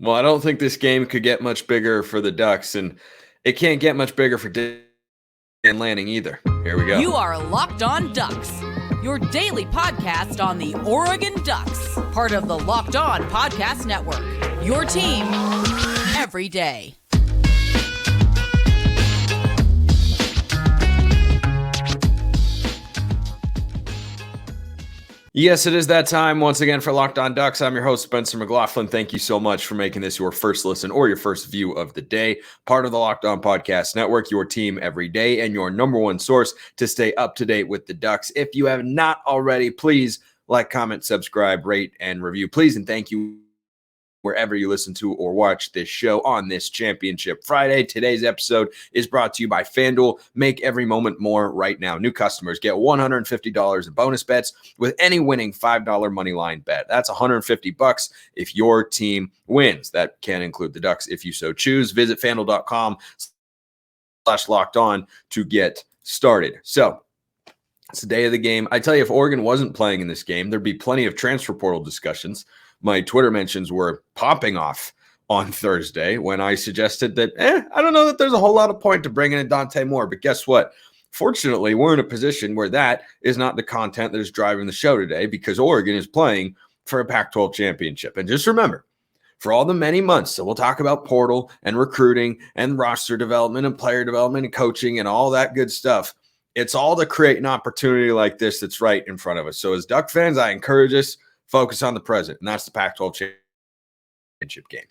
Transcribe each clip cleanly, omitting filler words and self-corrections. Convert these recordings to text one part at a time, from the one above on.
Well, I don't think this game could get much bigger for the Ducks, and it can't get much bigger for Dan Lanning either. Here we go. You are Locked On Ducks, your daily podcast on the Oregon Ducks, part of the Locked On Podcast Network, your team every day. Yes, it is that time once again for Locked On Ducks. I'm your host, Spencer McLaughlin. Thank you so much for making this your first listen or your first view of the day. Part of the Locked On Podcast Network, your team every day, and your number one source to stay up to date with the Ducks. If you have not already, please like, comment, subscribe, rate, and review. Please and thank you wherever you listen to or watch this show on this Championship Friday. Today's episode is brought to you by FanDuel. Make every moment more right now. New customers get $150 in bonus bets with any winning $5 moneyline bet. That's $150 if your team wins. That can include the Ducks if you so choose. Visit FanDuel.com/lockedon to get started. So it's the day of the game. I tell you, if Oregon wasn't playing in this game, there'd be plenty of transfer portal discussions. My Twitter mentions were popping off on Thursday when I suggested that, I don't know that there's a whole lot of point to bringing in Dante Moore. But guess what? Fortunately, we're in a position where that is not the content that is driving the show today because Oregon is playing for a Pac-12 championship. And just remember, for all the many months that we'll talk about portal and recruiting and roster development and player development and coaching and all that good stuff, it's all to create an opportunity like this that's right in front of us. So as Duck fans, I encourage us, focus on the present, and that's the Pac-12 Championship Game.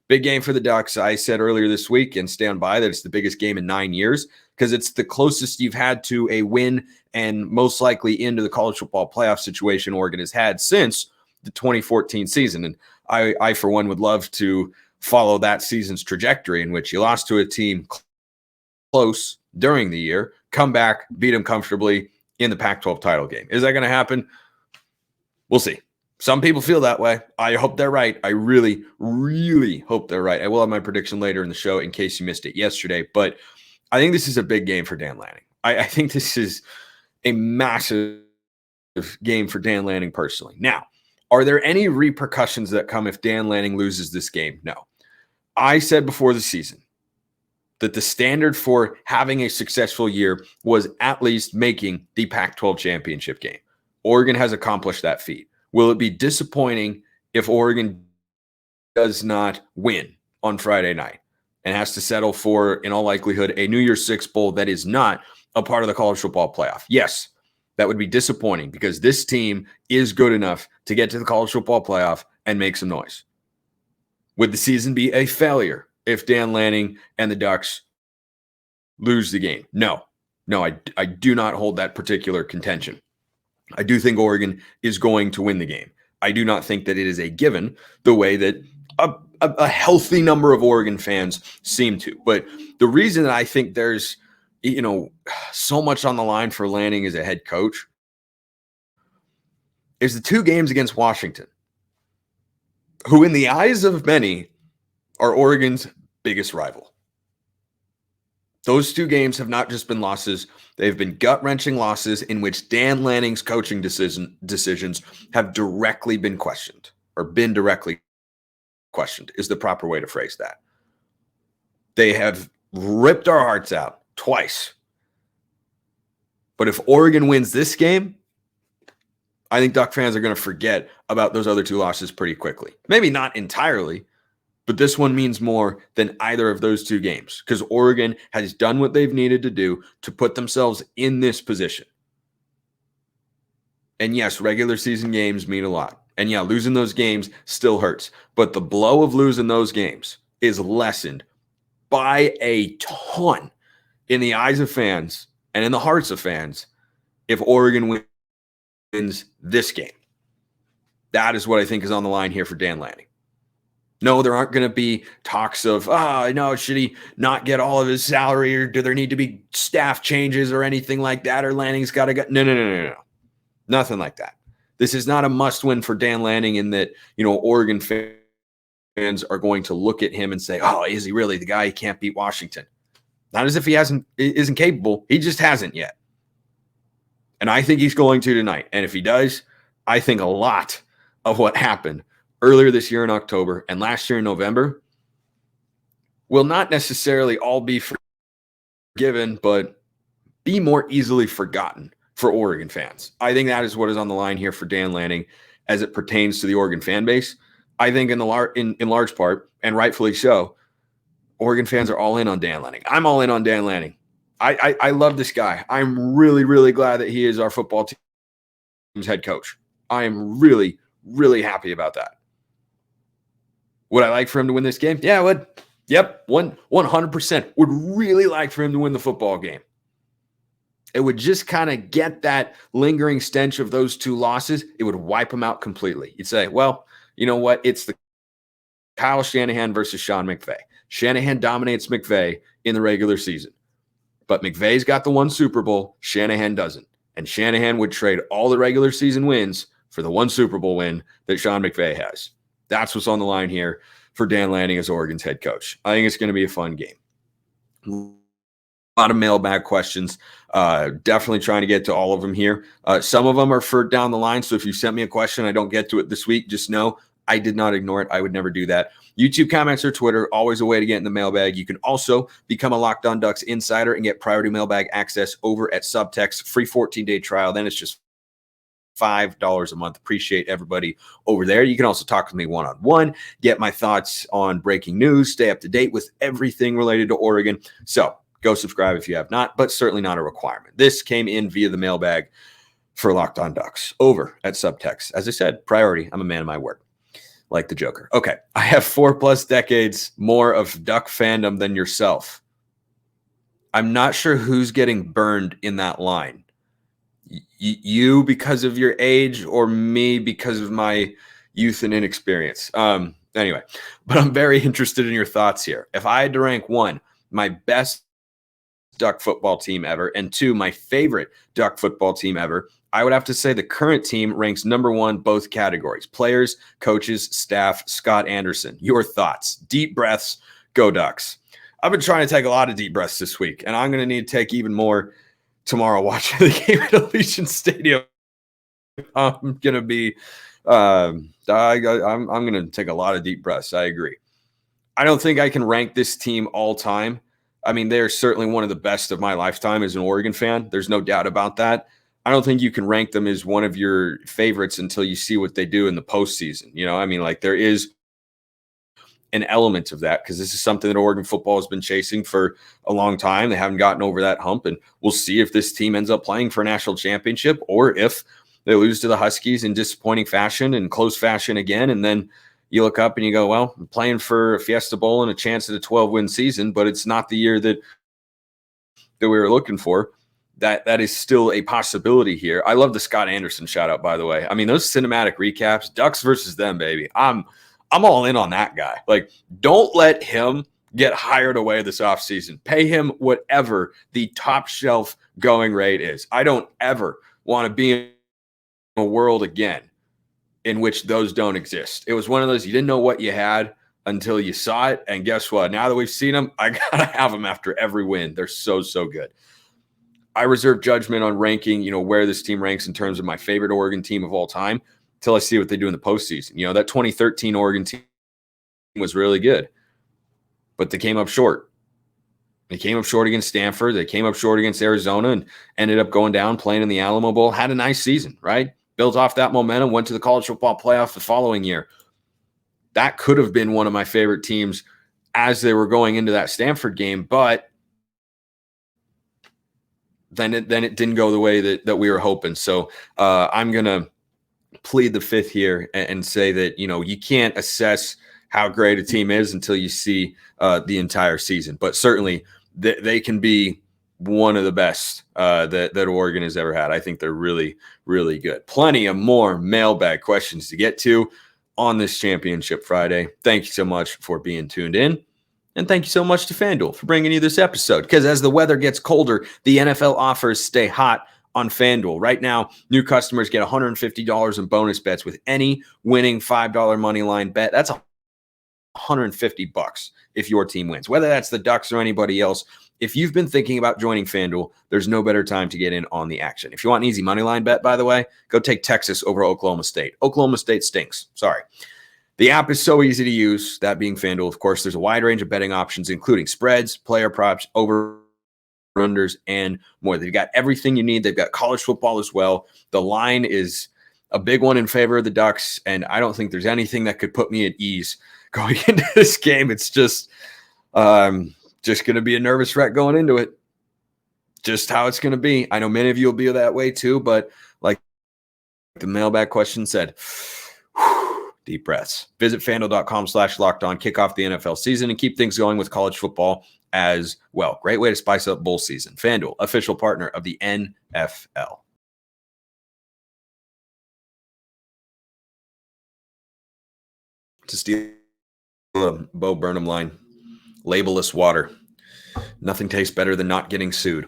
Big game for the Ducks. I said earlier this week, and stand by, that it's the biggest game in 9 years because it's the closest you've had to a win and most likely into the college football playoff situation Oregon has had since the 2014 season. And I for one, would love to follow that season's trajectory in which you lost to a team close during the year, come back, beat them comfortably in the Pac-12 title game. Is that going to happen? We'll see. Some people feel that way. I hope they're right. I really, really hope they're right. I will have my prediction later in the show in case you missed it yesterday. But I think this is a big game for Dan Lanning. I think this is a massive game for Dan Lanning personally. Now, are there any repercussions that come if Dan Lanning loses this game? No. I said before the season that the standard for having a successful year was at least making the Pac-12 championship game. Oregon has accomplished that feat. Will it be disappointing if Oregon does not win on Friday night and has to settle for, in all likelihood, a New Year's Six bowl that is not a part of the college football playoff? Yes, that would be disappointing because this team is good enough to get to the college football playoff and make some noise. Would the season be a failure if Dan Lanning and the Ducks lose the game? No, I do not hold that particular contention. I do think Oregon is going to win the game. I do not think that it is a given the way that a healthy number of Oregon fans seem to. But the reason that I think there's, so much on the line for Lanning as a head coach is the two games against Washington, who in the eyes of many are Oregon's biggest rival. Those two games have not just been losses. They've been gut-wrenching losses in which Dan Lanning's coaching decisions have directly been questioned, or been directly questioned is the proper way to phrase that. They have ripped our hearts out twice. But if Oregon wins this game, I think Duck fans are going to forget about those other two losses pretty quickly. Maybe not entirely, but this one means more than either of those two games because Oregon has done what they've needed to do to put themselves in this position. And yes, regular season games mean a lot. And yeah, losing those games still hurts. But the blow of losing those games is lessened by a ton in the eyes of fans and in the hearts of fans if Oregon wins this game. That is what I think is on the line here for Dan Lanning. No, there aren't going to be talks of, should he not get all of his salary, or do there need to be staff changes or anything like that, or Lanning's got to go. No. Nothing like that. This is not a must-win for Dan Lanning in that, Oregon fans are going to look at him and say, oh, is he really the guy? He can't beat Washington. Not as if he isn't capable. He just hasn't yet. And I think he's going to tonight. And if he does, I think a lot of what happened earlier this year in October and last year in November will not necessarily all be forgiven, but be more easily forgotten for Oregon fans. I think that is what is on the line here for Dan Lanning as it pertains to the Oregon fan base. I think in large part, and rightfully so, Oregon fans are all in on Dan Lanning. I'm all in on Dan Lanning. I love this guy. I'm really, really glad that he is our football team's head coach. I am really, really happy about that. Would I like for him to win this game? Yeah, I would. Yep, 100% would really like for him to win the football game. It would just kind of get that lingering stench of those two losses. It would wipe them out completely. You'd say, well, you know what? It's the Kyle Shanahan versus Sean McVay. Shanahan dominates McVay in the regular season. But McVay's got the one Super Bowl. Shanahan doesn't. And Shanahan would trade all the regular season wins for the one Super Bowl win that Sean McVay has. That's what's on the line here for Dan Lanning as Oregon's head coach. I think it's going to be a fun game. A lot of mailbag questions. Definitely trying to get to all of them here. Some of them are for down the line. So if you sent me a question, I don't get to it this week, just know I did not ignore it. I would never do that. YouTube comments or Twitter, always a way to get in the mailbag. You can also become a Locked On Ducks insider and get priority mailbag access over at SUBTEXT. Free 14-day trial. Then it's just $5 a month. Appreciate everybody over there. You can also talk with me one-on-one, get my thoughts on breaking news, stay up to date with everything related to Oregon. So go subscribe if you have not, but certainly not a requirement. This came in via the mailbag for Locked On Ducks over at SUBTEXT. As I said, priority. I'm a man of my word. Like the Joker. Okay. I have 4+ decades more of Duck fandom than yourself. I'm not sure who's getting burned in that line. You because of your age or me because of my youth and inexperience. Anyway, but I'm very interested in your thoughts here. If I had to rank one, my best Duck football team ever, and two, my favorite Duck football team ever, I would have to say the current team ranks number one, both categories: players, coaches, staff. Scott Anderson. Your thoughts? Deep breaths. Go Ducks. I've been trying to take a lot of deep breaths this week, and I'm going to need to take even more tomorrow watching the game at Allegiant Stadium. I'm going to be I'm going to take a lot of deep breaths. I agree. I don't think I can rank this team all time. I mean, they're certainly one of the best of my lifetime as an Oregon fan. There's no doubt about that. I don't think you can rank them as one of your favorites until you see what they do in the postseason. You know, I mean, like there is an element of that because this is something that Oregon football has been chasing for a long time. They haven't gotten over that hump, and we'll see if this team ends up playing for a national championship or if they lose to the Huskies in disappointing fashion and close fashion again. And then you look up and you go, well, I'm playing for a Fiesta Bowl and a chance at a 12-win season, but it's not the year that we were looking for. That is still a possibility here. I love the Scott Anderson shout out, by the way. I mean, those cinematic recaps, Ducks versus them, baby. I'm all in on that guy. Like, don't let him get hired away this offseason. Pay him whatever the top shelf going rate is. I don't ever want to be in a world again in which those don't exist. It was one of those, you didn't know what you had until you saw it. And guess what? Now that we've seen them, I got to have them after every win. They're so, so good. I reserve judgment on ranking, where this team ranks in terms of my favorite Oregon team of all time until I see what they do in the postseason. That 2013 Oregon team was really good, but they came up short. They came up short against Stanford. They came up short against Arizona and ended up going down, playing in the Alamo Bowl. Had a nice season, right? Built off that momentum, went to the college football playoff the following year. That could have been one of my favorite teams as they were going into that Stanford game, but then it didn't go the way that we were hoping. So I'm going to plead the fifth here and say that, you can't assess how great a team is until you see the entire season. But certainly they can be one of the best that Oregon has ever had. I think they're really, really good. Plenty of more mailbag questions to get to on this Championship Friday. Thank you so much for being tuned in. And thank you so much to FanDuel for bringing you this episode. Because as the weather gets colder, the NFL offers stay hot on FanDuel. Right now, new customers get $150 in bonus bets with any winning $5 money line bet. That's $150 if your team wins, whether that's the Ducks or anybody else. If you've been thinking about joining FanDuel, there's no better time to get in on the action. If you want an easy money line bet, by the way, go take Texas over Oklahoma State. Oklahoma State stinks. Sorry. The app is so easy to use, that being FanDuel. Of course, there's a wide range of betting options, including spreads, player props, over-unders, and more. They've got everything you need. They've got college football as well. The line is a big one in favor of the Ducks, and I don't think there's anything that could put me at ease going into this game. It's just going to be a nervous wreck going into it. Just how it's going to be. I know many of you will be that way too, but like the mailbag question said, deep breaths. Visit FanDuel.com/lockedon. Kick off the NFL season and keep things going with college football as well. Great way to spice up bowl season. FanDuel, official partner of the NFL. To steal a Bo Burnham line, labelless water. Nothing tastes better than not getting sued.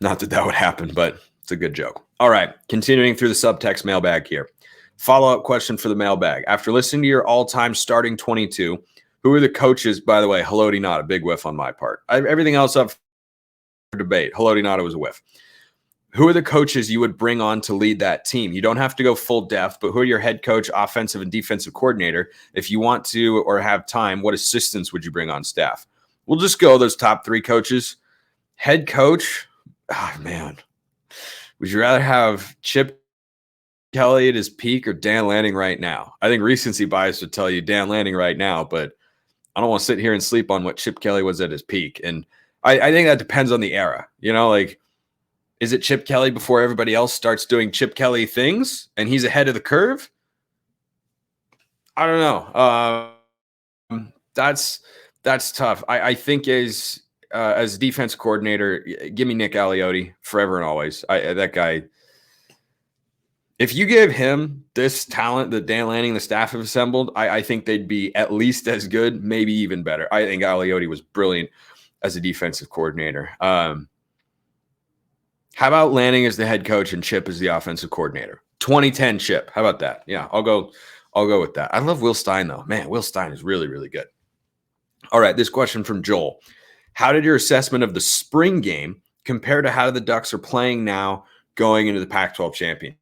Not that would happen, but it's a good joke. All right, continuing through the subtext mailbag here. Follow-up question for the mailbag. After listening to your all-time starting 22, who are the coaches? By the way, Haloti not a big whiff on my part. Everything else up for debate. Haloti not was a whiff. Who are the coaches you would bring on to lead that team? You don't have to go full depth, but who are your head coach, offensive and defensive coordinator? If you want to or have time, what assistants would you bring on staff? We'll just go those top three coaches. Head coach, man. Would you rather have Chip Kelly at his peak or Dan Lanning right now? I think recency bias would tell you Dan Lanning right now, but I don't want to sit here and sleep on what Chip Kelly was at his peak. And I think that depends on the era. You know, like, is it Chip Kelly before everybody else starts doing Chip Kelly things and he's ahead of the curve? I don't know. That's tough. I think as defense coordinator, give me Nick Aliotti forever and always. That guy. If you give him this talent that Dan Lanning, the staff have assembled, I think they'd be at least as good, maybe even better. I think Aliotti was brilliant as a defensive coordinator. How about Lanning as the head coach and Chip as the offensive coordinator? 2010 Chip. How about that? Yeah, I'll go with that. I love Will Stein, though. Man, Will Stein is really, really good. All right, this question from Joel. How did your assessment of the spring game compare to how the Ducks are playing now going into the Pac-12 Championship?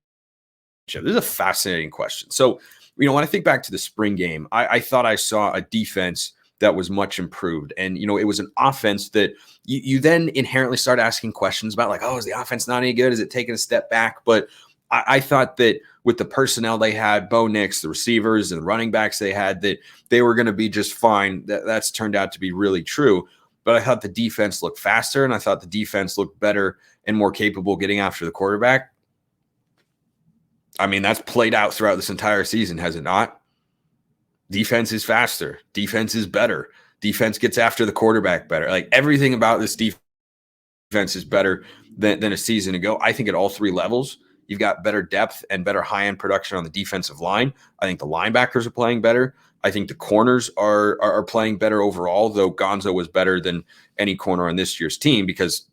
This is a fascinating question. So, when I think back to the spring game, I thought I saw a defense that was much improved. And, it was an offense that you then inherently start asking questions about, like, oh, is the offense not any good? Is it taking a step back? But I thought that with the personnel they had, Bo Nix, the receivers and the running backs they had, that they were going to be just fine. That's turned out to be really true. But I thought the defense looked faster, and I thought the defense looked better and more capable getting after the quarterback. I mean, that's played out throughout this entire season, has it not? Defense is faster. Defense is better. Defense gets after the quarterback better. Like, everything about this defense is better than a season ago. I think at all three levels, you've got better depth and better high-end production on the defensive line. I think the linebackers are playing better. I think the corners are playing better overall, though Gonzo was better than any corner on this year's team because,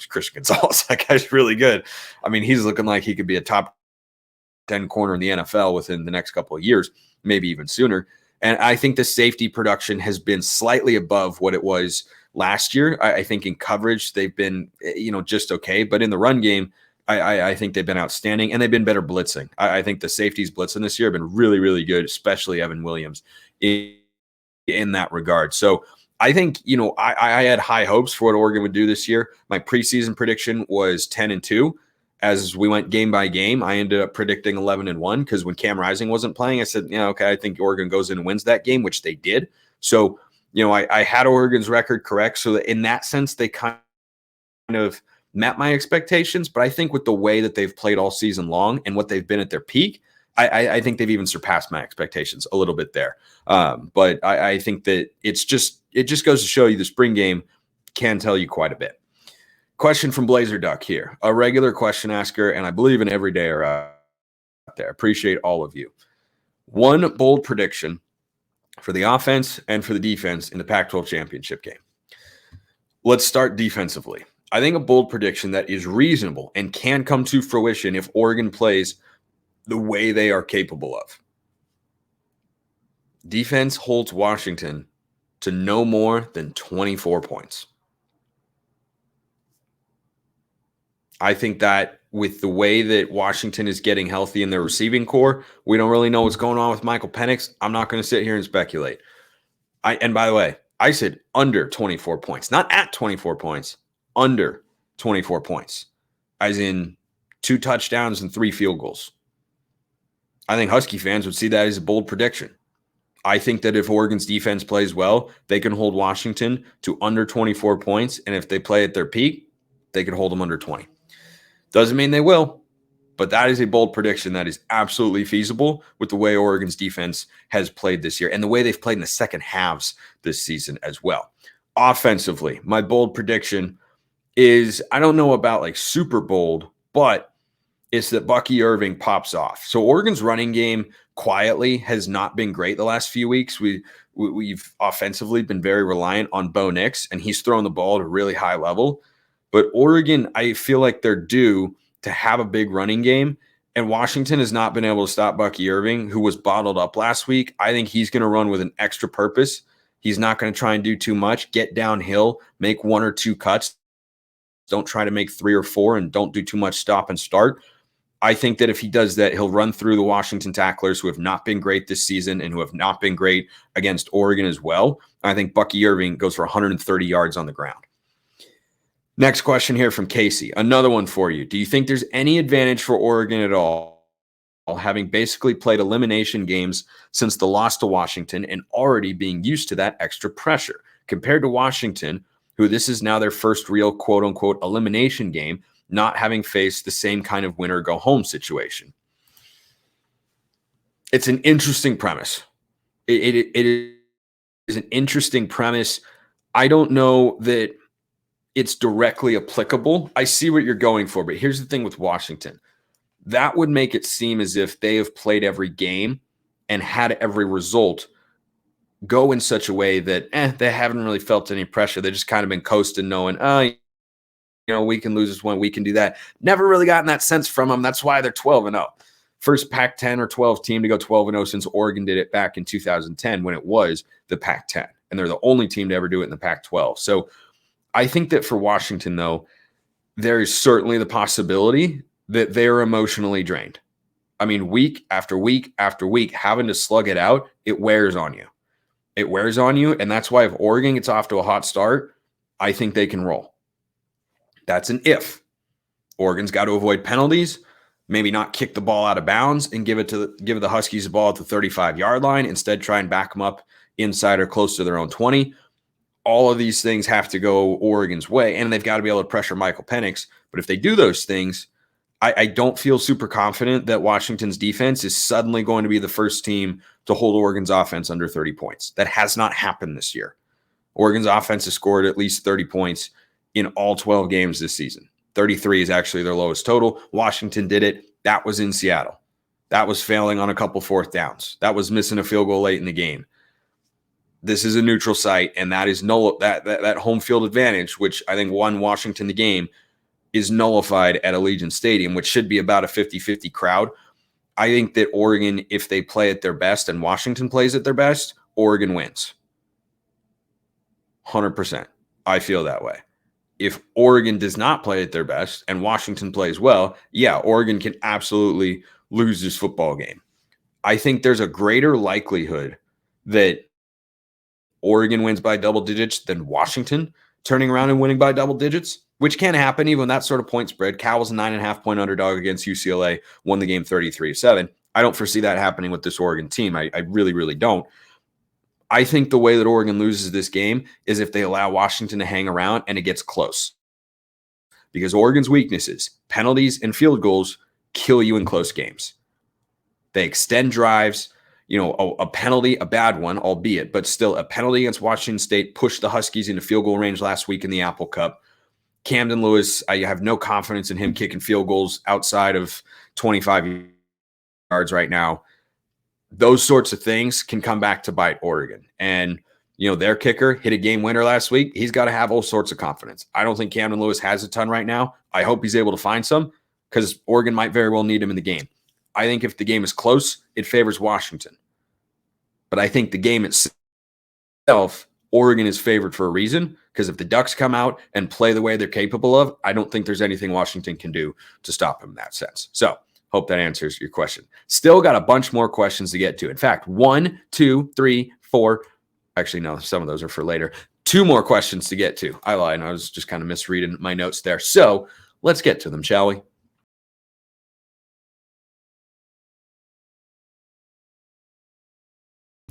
Christian Gonzalez, that guy's really good. I mean, he's looking like he could be a top 10 corner in the NFL within the next couple of years, maybe even sooner. And I think the safety production has been slightly above what it was last year. I think in coverage, they've been, just okay. But in the run game, I think they've been outstanding, and they've been better blitzing. I think the safeties blitzing this year have been really, really good, especially Evan Williams in that regard. So I think, I had high hopes for what Oregon would do this year. My preseason prediction was 10-2. As we went game by game, I ended up predicting 11-1 because when Cam Rising wasn't playing, I said, okay, I think Oregon goes in and wins that game, which they did. So, I had Oregon's record correct. So in that sense, they kind of met my expectations. But I think with the way that they've played all season long and what they've been at their peak, I think they've even surpassed my expectations a little bit there. But I think that it just goes to show you the spring game can tell you quite a bit. Question from Blazer Duck here, a regular question asker, and I believe in every day are out there. Appreciate all of you. One bold prediction for the offense and for the defense in the Pac-12 Championship game. Let's start defensively. I think a bold prediction that is reasonable and can come to fruition if Oregon plays the way they are capable of. Defense holds Washington to no more than 24 points. I think that with the way that Washington is getting healthy in their receiving core, we don't really know what's going on with Michael Penix. I'm not going to sit here and speculate. And by the way, I said under 24 points, not at 24 points, under 24 points, as in 2 touchdowns and 3 field goals. I think Husky fans would see that as a bold prediction. I think that if Oregon's defense plays well, they can hold Washington to under 24 points. And if they play at their peak, they can hold them under 20. Doesn't mean they will, but that is a bold prediction that is absolutely feasible with the way Oregon's defense has played this year and the way they've played in the second halves this season as well. Offensively, my bold prediction is, I don't know about like super bold, but it's that Bucky Irving pops off. So Oregon's running game quietly has not been great the last few weeks. We've offensively been very reliant on Bo Nix, and he's throwing the ball at a really high level. But Oregon, I feel like they're due to have a big running game, and Washington has not been able to stop Bucky Irving, who was bottled up last week. I think he's going to run with an extra purpose. He's not going to try and do too much, get downhill, make 1 or 2 cuts. Don't try to make 3 or 4, and don't do too much stop and start. I think that if he does that, he'll run through the Washington tacklers who have not been great this season and who have not been great against Oregon as well. I think Bucky Irving goes for 130 yards on the ground. Next question here from Casey. Another one for you. Do you think there's any advantage for Oregon at all, having basically played elimination games since the loss to Washington and already being used to that extra pressure compared to Washington, who this is now their first real quote-unquote elimination game, not having faced the same kind of winner-go-home situation? It's an interesting premise. It is an interesting premise. I don't know that it's directly applicable. I see what you're going for, but here's the thing with Washington. That would make it seem as if they have played every game and had every result go in such a way that they haven't really felt any pressure. They've just kind of been coasting, knowing, we can lose this one, we can do that. Never really gotten that sense from them. That's why they're 12-0. First Pac-10 or 12 team to go 12-0 since Oregon did it back in 2010 when it was the Pac-10. And they're the only team to ever do it in the Pac-12. So I think that for Washington, though, there is certainly the possibility that they're emotionally drained. I mean, week after week after week, having to slug it out, it wears on you. It wears on you, and that's why if Oregon gets off to a hot start, I think they can roll. That's an if. Oregon's got to avoid penalties, maybe not kick the ball out of bounds and give the Huskies the ball at the 35-yard line. Instead, try and back them up inside or close to their own 20. All of these things have to go Oregon's way, and they've got to be able to pressure Michael Penix. But if they do those things, I don't feel super confident that Washington's defense is suddenly going to be the first team to hold Oregon's offense under 30 points. That has not happened this year. Oregon's offense has scored at least 30 points in all 12 games this season. 33 is actually their lowest total. Washington did it. That was in Seattle. That was failing on a couple fourth downs. That was missing a field goal late in the game. This is a neutral site, and that is that home field advantage, which I think won Washington the game, is nullified at Allegiant Stadium, which should be about a 50-50 crowd. I think that Oregon, if they play at their best and Washington plays at their best, Oregon wins. 100%. I feel that way. If Oregon does not play at their best and Washington plays well, yeah, Oregon can absolutely lose this football game. I think there's a greater likelihood that Oregon wins by double digits than Washington turning around and winning by double digits, which can happen even with that sort of point spread. Cal was a 9.5-point underdog against UCLA, won the game 33-7. I don't foresee that happening with this Oregon team. I really, really don't. I think the way that Oregon loses this game is if they allow Washington to hang around and it gets close. Because Oregon's weaknesses, penalties and field goals, kill you in close games. They extend drives. A penalty, a bad one, albeit, but still a penalty against Washington State pushed the Huskies into field goal range last week in the Apple Cup. Camden Lewis, I have no confidence in him kicking field goals outside of 25 yards right now. Those sorts of things can come back to bite Oregon. And, their kicker hit a game winner last week. He's got to have all sorts of confidence. I don't think Camden Lewis has a ton right now. I hope he's able to find some because Oregon might very well need him in the game. I think if the game is close, it favors Washington. But I think the game itself, Oregon is favored for a reason, because if the Ducks come out and play the way they're capable of, I don't think there's anything Washington can do to stop them in that sense. So hope that answers your question. Still got a bunch more questions to get to. In fact, 1, 2, 3, 4. Actually, no, some of those are for later. 2 more questions to get to. I lied. I was just kind of misreading my notes there. So let's get to them, shall we?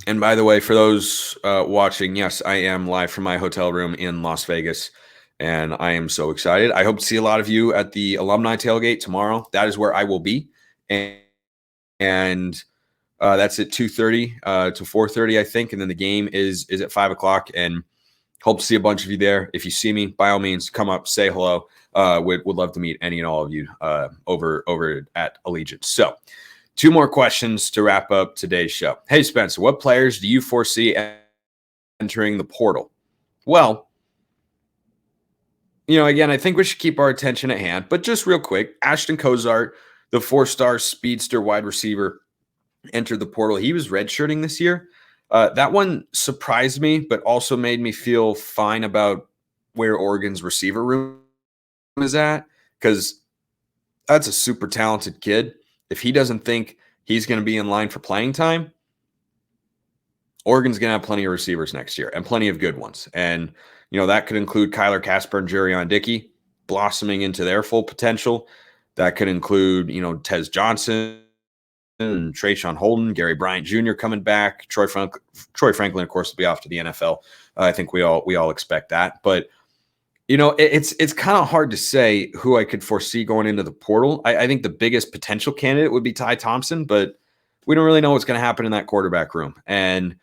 And by the way, for those watching, yes, I am live from my hotel room in Las Vegas, and I am so excited. I hope to see a lot of you at the alumni tailgate tomorrow. That is where I will be, and that's at 2:30 to 4:30, I think, and then the game is at 5 o'clock. And hope to see a bunch of you there. If you see me, by all means, come up, say hello. Would love to meet any and all of you over at Allegiance. So 2 more questions to wrap up today's show. Hey, Spencer, what players do you foresee entering the portal? Well, again, I think we should keep our attention at hand, but just real quick, Ashton Kozart, the 4-star speedster wide receiver, entered the portal. He was redshirting this year. That one surprised me, but also made me feel fine about where Oregon's receiver room is at, because that's a super talented kid. If he doesn't think he's going to be in line for playing time, Oregon's going to have plenty of receivers next year, and plenty of good ones. And, that could include Kyler Casper and Jerion Dickey blossoming into their full potential. That could include, Tez Johnson and Trayshawn Holden, Gary Bryant Jr. coming back. Troy Franklin, of course, will be off to the NFL. I think we all expect that. But, it's kind of hard to say who I could foresee going into the portal. I think the biggest potential candidate would be Ty Thompson, but we don't really know what's going to happen in that quarterback room. And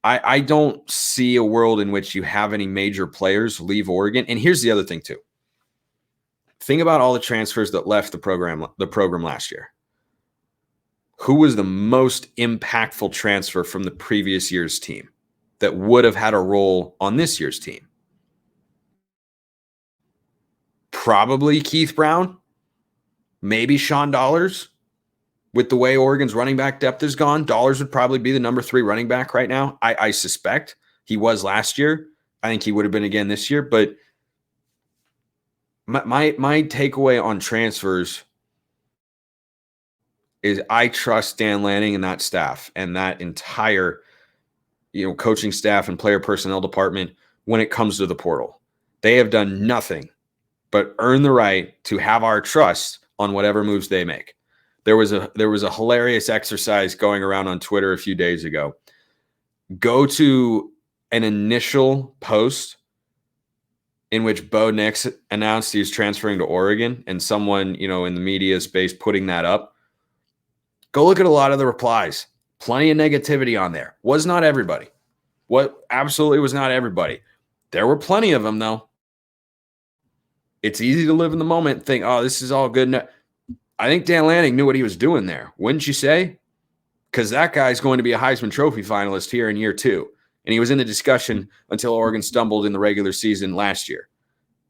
I don't see a world in which you have any major players leave Oregon. And here's the other thing, too. Think about all the transfers that left the program last year. Who was the most impactful transfer from the previous year's team that would have had a role on this year's team? Probably Keith Brown, maybe Sean Dollars. With the way Oregon's running back depth is gone, Dollars would probably be the number 3 running back right now. I suspect he was last year. I think he would have been again this year. But my takeaway on transfers is I trust Dan Lanning and that staff and that entire coaching staff and player personnel department when it comes to the portal. They have done nothing but earn the right to have our trust on whatever moves they make. There was a hilarious exercise going around on Twitter a few days ago. Go to an initial post in which Bo Nix announced he was transferring to Oregon, and someone, in the media space putting that up. Go look at a lot of the replies. Plenty of negativity on there. Was not everybody. Absolutely was not everybody. There were plenty of them, though. It's easy to live in the moment and think, oh, this is all good. I think Dan Lanning knew what he was doing there. Wouldn't you say? Because that guy's going to be a Heisman Trophy finalist here in year 2. And he was in the discussion until Oregon stumbled in the regular season last year.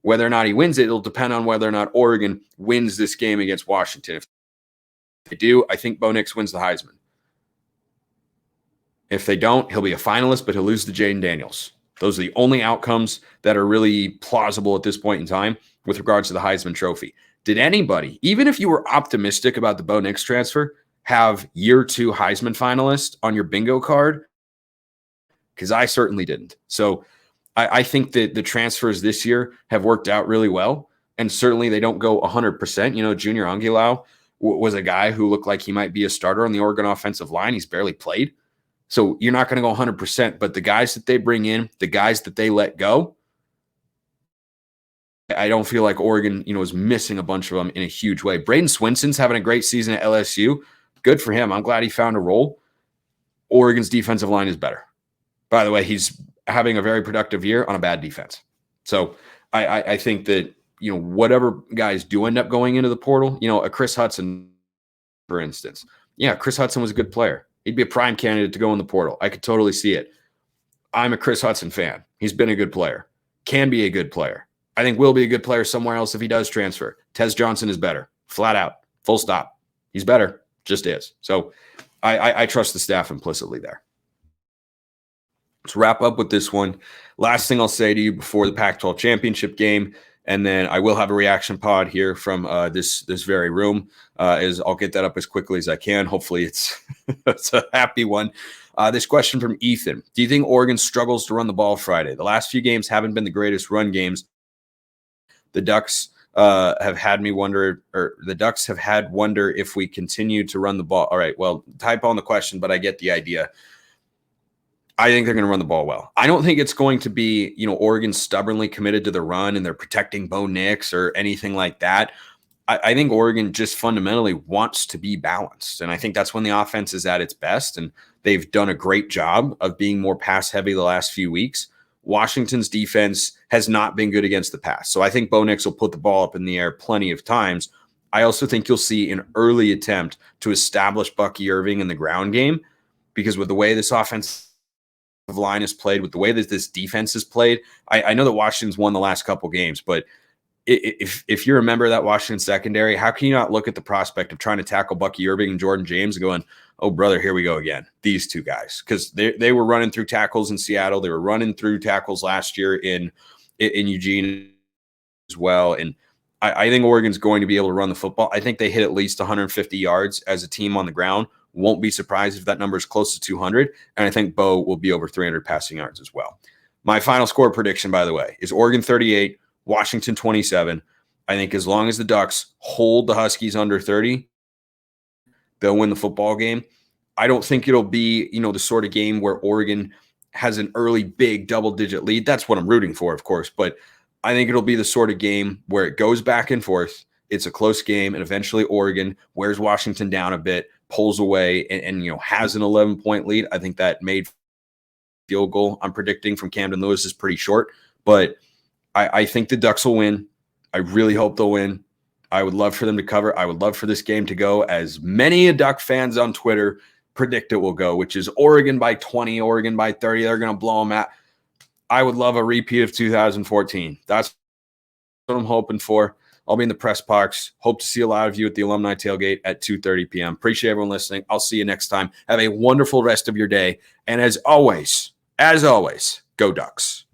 Whether or not he wins it, it'll depend on whether or not Oregon wins this game against Washington. If they do, I think Bo Nix wins the Heisman. If they don't, he'll be a finalist, but he'll lose to Jaden Daniels. Those are the only outcomes that are really plausible at this point in time with regards to the Heisman Trophy. Did anybody, even if you were optimistic about the Bo Nix transfer, have year 2 Heisman finalist on your bingo card? Because I certainly didn't. So I think that the transfers this year have worked out really well. And certainly they don't go 100%. Junior Angulau was a guy who looked like he might be a starter on the Oregon offensive line. He's barely played. So you're not going to go 100%. But the guys that they bring in, the guys that they let go, I don't feel like Oregon, is missing a bunch of them in a huge way. Braden Swinson's having a great season at LSU. Good for him. I'm glad he found a role. Oregon's defensive line is better. By the way, he's having a very productive year on a bad defense. So I think that, whatever guys do end up going into the portal, a Chris Hudson, for instance. Yeah, Chris Hudson was a good player. He'd be a prime candidate to go in the portal. I could totally see it. I'm a Chris Hudson fan. He's been a good player. Can be a good player. I think will be a good player somewhere else if he does transfer. Tez Johnson is better. Flat out. Full stop. He's better. Just is. So I trust the staff implicitly there. Let's wrap up with this one. Last thing I'll say to you before the Pac-12 Championship game, and then I will have a reaction pod here from this very room. Is I'll get that up as quickly as I can. Hopefully it's it's a happy one. This question from Ethan: do you think Oregon struggles to run the ball Friday? The last few games haven't been the greatest run games. The Ducks have had me wonder, or the Ducks have had wonder if we continue to run the ball. All right, well, type on the question, but I get the idea. I think they're going to run the ball well. I don't think it's going to be, Oregon stubbornly committed to the run and they're protecting Bo Nix or anything like that. I think Oregon just fundamentally wants to be balanced. And I think that's when the offense is at its best. And they've done a great job of being more pass heavy the last few weeks. Washington's defense has not been good against the pass. So I think Bo Nix will put the ball up in the air plenty of times. I also think you'll see an early attempt to establish Bucky Irving in the ground game, because with the way this offensive line is played, with the way that this defense is played, I know that Washington's won the last couple games, but if you're a member of that Washington secondary, how can you not look at the prospect of trying to tackle Bucky Irving and Jordan James and going, oh, brother, here we go again, these two guys? Because they were running through tackles in Seattle. They were running through tackles last year in Eugene as well. And I think Oregon's going to be able to run the football. I think they hit at least 150 yards as a team on the ground. Won't be surprised if that number is close to 200. And I think Bo will be over 300 passing yards as well. My final score prediction, by the way, is Oregon 38, Washington 27. I think as long as the Ducks hold the Huskies under 30, they'll win the football game. I don't think it'll be, the sort of game where Oregon has an early big double-digit lead. That's what I'm rooting for, of course. But I think it'll be the sort of game where it goes back and forth. It's a close game, and eventually Oregon wears Washington down a bit, pulls away, and has an 11-point lead. I think that made field goal I'm predicting from Camden Lewis is pretty short, but I think the Ducks will win. I really hope they'll win. I would love for them to cover. I would love for this game to go as many Duck fans on Twitter predict it will go, which is Oregon by 20, Oregon by 30. They're going to blow them out. I would love a repeat of 2014. That's what I'm hoping for. I'll be in the press box. Hope to see a lot of you at the alumni tailgate at 2:30 p.m. Appreciate everyone listening. I'll see you next time. Have a wonderful rest of your day. And as always, go Ducks.